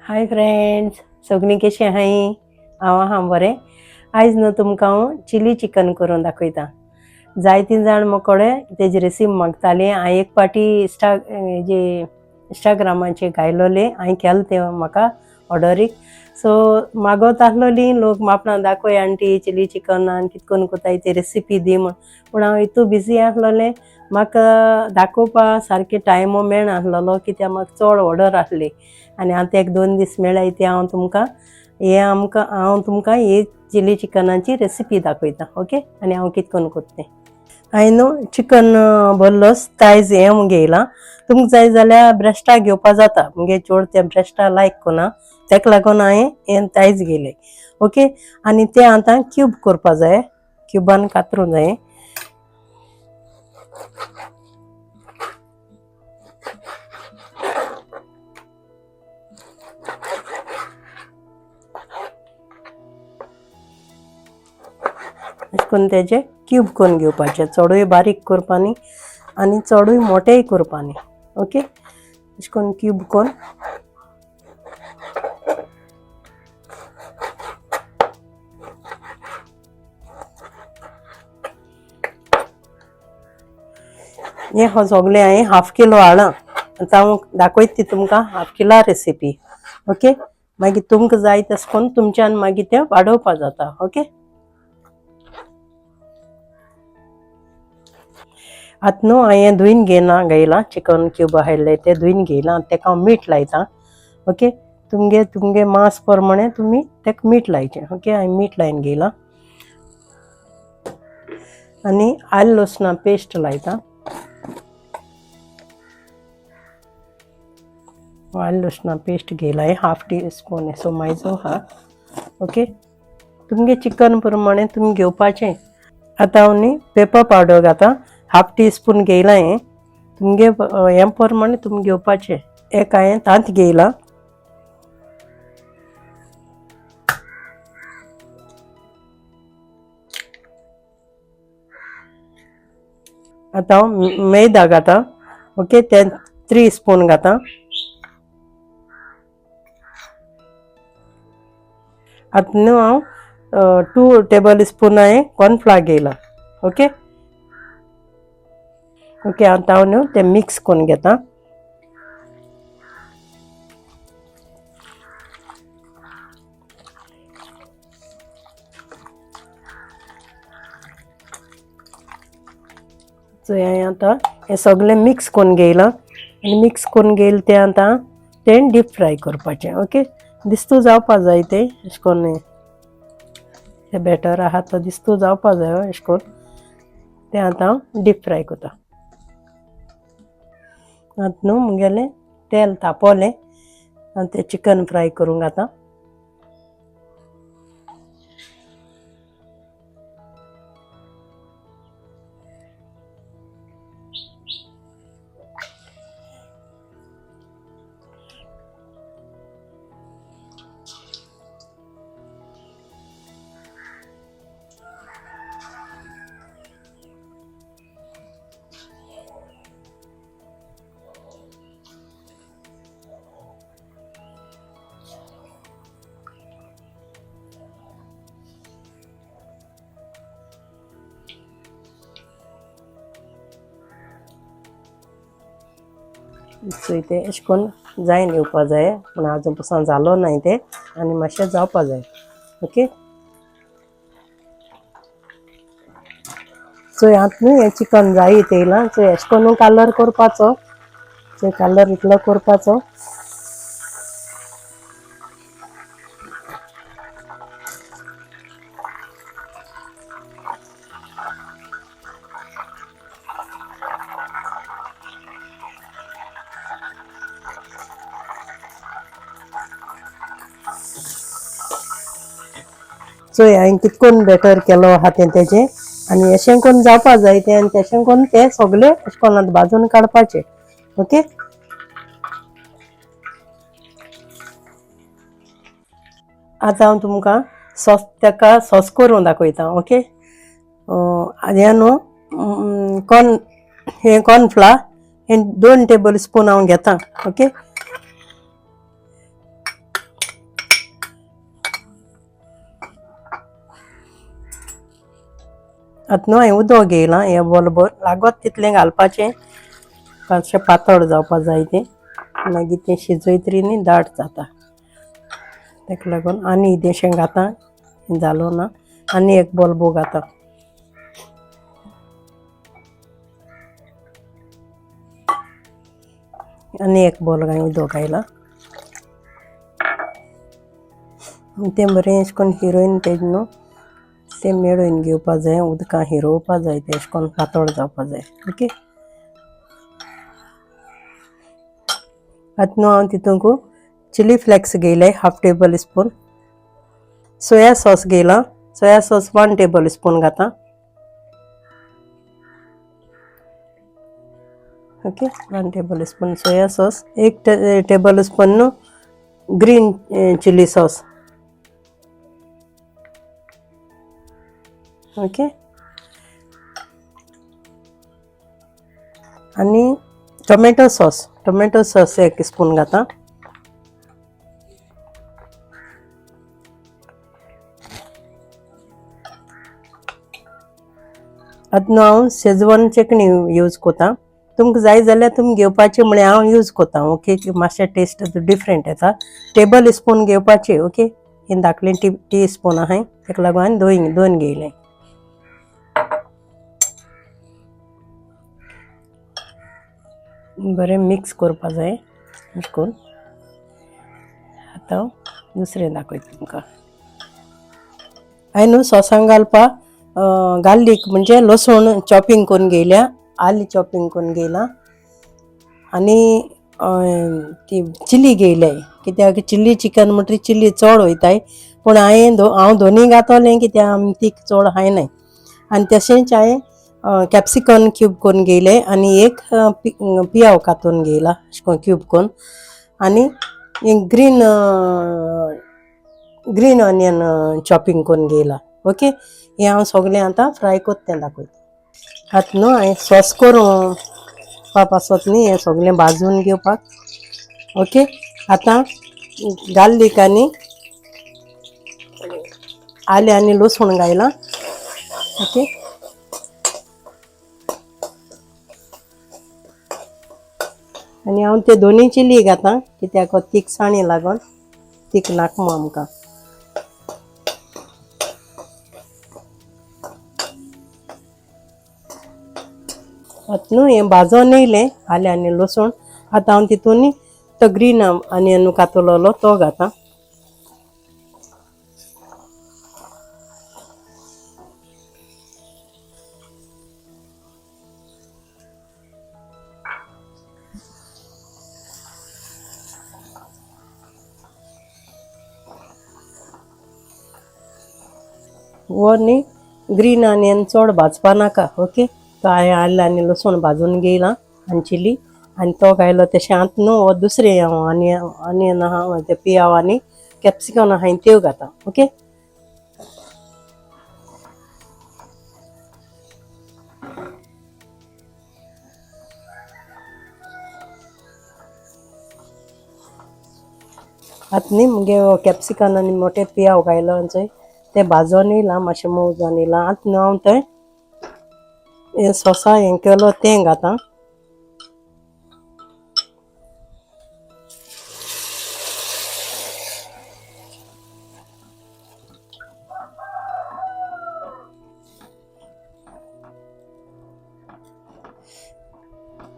Hi friends, सगळीं कशी आहाय? हांव बरें. आयज न्हू तुमकां हांव चिली चिकन करून दाखयतां. जायतीं जाण मोकोडे तेजी रेसिपी मागतालीं. हांवें एक पाटी इंस्टाग्रामाचेर घायलोलें, हांवें केलें तें म्हाका ऑर्डरीक. सो मागोत आसलोलीं लोक आपणाक दाखय आंटी चिली चिकनान कितें करून कोताय ती रेसिपी दी म्हूण. पूण हांव इतू बिजी आसलोलें म्हाका दाखोवपा सारकें टायमू मेळनासलोलो कित्याक म्हाका चड ऑर्डर आसली. आनी आतां एक 2 दीस मेळ्ळाय ती हांव तुमकां ही चिली चिकनाची रेसिपी दाखयतां. ओके, आनी हांव कितें करून कोत्ता तें. हांवें न्हू चिकन बल्लोस तायज हें घेयलां. तुमकां जाय जाल्यार ब्रेस्टा घेवपा जाता, मुगे चोड ते ब्रेस्टा लायक कोना, तेका लागून हांवें हें तायज घेयलें. ओके, आनी तें आतां क्यूब करपा जाय, क्युबान कातरूं जाय. अशें करून तेजे क्यूब करून घेवपाचे, चडूय बारीक करपानी आनी चडूय मोटेय करपानी. ओके, अशें करून क्यूब करून हें हो सगलें हांवें 1/2 किलो हाडलां. आतां हांव दाखयता ती तुमकां 1/2 किला रेसिपी. ओके, मागीर तुमकां जाय तशें करून तुमच्यान मागीर तें वाडोवपा जाता. ओके, आतां न्हू हांवें धुवन घेयलां चिकन क्यूब हाडले ते धुवन घेयलां. तेका हांव मीठ लायतां. ओके, तुमगे मास प्रमाणे तुमी तेका मीठ लायचें. ओके, हांवें मीठ लायन घेयलां आनी आलं लसणा पेस्ट लायतां. आलं लसणा पेस्ट घेयलां, 1/2 टीस्पून असो मायजो हा. ओके, तुमगे चिकन प्रमाणे तुमी घेवपाचें. आतां हांव न्ही पेपर पावडर घातां, 1/2 टीस्पून घेयलां. हें तुमगे हें प्रमाणे तुमी घेवपाचें. एक हांवें तांत घेयलां. आतां हांव मैदा घातां. ओके, तें 3 स्पून घातां. आतां न्हू हांव 2 टेबल स्पून हांवें कॉर्नफ्लावर घेयलां. ओके, ओके, आतां हांव न्हू तें मिक्स करून घेतां. सो हांवें आतां हें सगलें मिक्स करून घेयलां आनी मिक्स करून घेयलें तें आतां तें डीप फ्राय करपाचें. ओके, दिस्तू जावपा जाय तें अशें करून तें बॅटर आहा तो दिस्तू जावपा जाय अशें करून तें आतां हांव डीप फ्राय कोतां. आतां न्हू मुगेलें तेल तापोलें आनी तें चिकन फ्राय करूंक घातां. सो तें अशें करून जायन येवपा जाय, पूण आजून पासून जालो नाय तें आनी मातशें जावपा जाय. ओके, सो आतां न्हू हें चिकन जायत येयलां. सो अशें करून कलर करपाचो. सो कलर इतलो करपाचो. सो हांवें कितें करून बॅटर केलो आहा तेजें आनी अशें करून जावपा जाय तें आनी तशें करून तें सगलें अशें करून आतां भाजून काडपाचें. ओके, आतां हांव तुमकां तेका सॉस करून दाखयतां. ओके, हें न्हू कॉर्नफ्लावर हें 2 टेबल स्पून हांव घेतां. ओके, आतां हांवें उदक घेयलां हे बरोबर लागत तितलें घालपाचें मातशें पातळ जावपा जाय तें मागीर तें शिजयतरी न्ही दाट जाता ताका लागून आनी इल्लेशें घातां जालो ना आनी एक बल्बो घातां आनी एक बोल हांवें उदक घायलां तें बरें अशें करून हिरोइन तेजें न्हू तें मेळून घेवपा जाय उदकां हिरोवपा जाय तें अशें करून पातळ जावपा जाय ओके आतां न्हू हांव तितूंक चिली फ्लेक्स घेयले 1/2 टेबल स्पून सोया सॉस घेयलां सोया सॉस 1 टेबल स्पून घातां okay 1 tablespoon soya sauce 1 tablespoon न्हू ग्रीन चिली सॉस ओके आनी टोमॅटो सॉस 1 स्पून घातां आतां हांव शेजवान चटणी यूज कोतां तुमकां जाय जाल्यार तुमी घेवपाची म्हळ्यार हांव यूज कोतां ओके मातशें टेस्ट डिफरंट येता टेबल स्पून घेवपाची ओके हे धाकलें टी स्पून आहाय ताका लागून हांवें दोन घेयले बरें मिक्स करपा जाय अशें करून आतां दुसरें दाखयता तुमकां हांवें न्हू सॉसान घालपाक गार्लीक म्हणजे लसूण चॉपिंग करून घेयल्या आली चॉपिंग करून घेयलां आनी ती चिली घेयले कित्याक चिली चिकन म्हणटरी चिली चड वयताय पूण हांव दोनी घातलें कित्याक तीख चड हायनाय आनी तशेंच हांवें कॅप्सिकम क्यूब करून घेयले आनी एक पियाव कातून घेयला अशें करून क्यूब करून आनी ग्रीन ऑनियन चॉपिंग करून घेयला ओके हें हांव सगळें आतां फ्राय कोत्ता तें दाखयता आतां न्हू हांवें सॉस करून पासत न्ही हें सगळें भाजून घेवपाक ओके आतां गार्लीक आनी आलें आनी लसूण घायलां ओके आनी हांव ते दोनी चिली घातां कित्याक तिखसाणी लागोन तीख नाका मू आमकां आतां न्हू हें भाजोन येयलें आलें आनी लसूण आतां हांव तितून तो ग्रीन ऑनियन कातलोलो तो घातां वो न्ही ग्रीन ऑनियन चड भाजपा नाका ओके तो हांवें आलें आनी लसूण भाजून घेयलां आनी चिली आनी तो घायलो तशें आतां न्हू हो दुसरें ऑनियन आहा ते पियाव आनी कॅप्सिकम आहाय त्यो घातां ओके आतां न्ही मुगे कॅप्सिकम आनी मोटे पियाव घायलो चोय ते भाजोन येयलां मातशें मोव जावन येयलां आतां न्हू हांव थंय सॉसा हें केलो तें घातां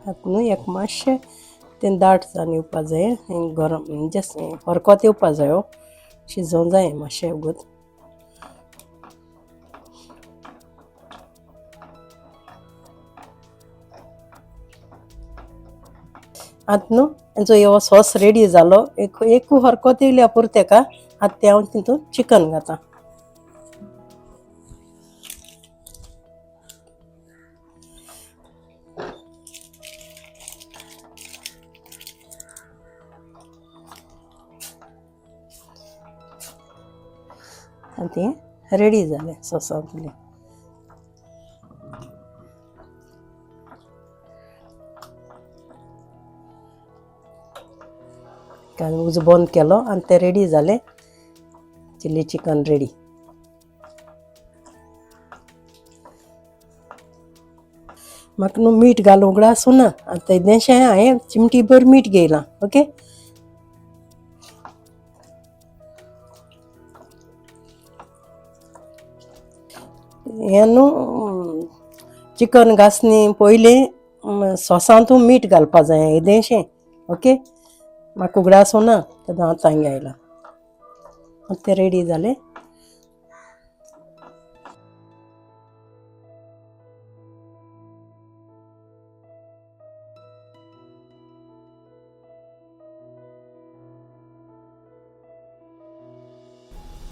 आतां न्हू एक मातशें तें दाट जावन येवपा जाय गरम जस्ट हरकोत येवपा जायो शिजोवं जाय मातशें उगत आतां न्हू जो हो सॉस रेडी जालो एक हरकोत येयल्या पुरो तेका आतां तें हांव तितून चिकन घातां आनी तें रेडी जालें सॉसांतलें उजो बंद केलो आनी तें रेडी जालें चिली चिकन रेडी म्हाका न्हू मीठ घालूंक उगडा सुना आतां इतलेंशें हांवें चिमटी भर मीठ घेयलां. ओके, हें न्हू चिकन घासनी पयलीं सॉसांतू मीठ घालपा जाय इल्लेंशें. ओके, म्हाका उगडा सुना तेन्ना हांव तांग घायला. तें रेडी जालें.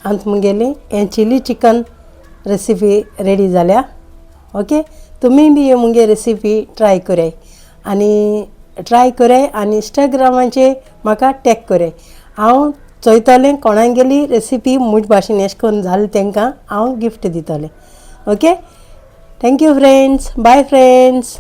आंत मुगेली हें चिली चिकन रेसिपी रेडी जाल्या. ओके, तुमी बी हे मुगे रेसिपी ट्राय कराय आनी इंस्टाग्रामाचेर म्हाका टॅग कराय. हांव चोयतलें कोणाक गेली रेसिपी म्हजे भाशेन एशें करून जालें तांकां हांव गिफ्ट दितलें. Okay, thank you friends, bye friends.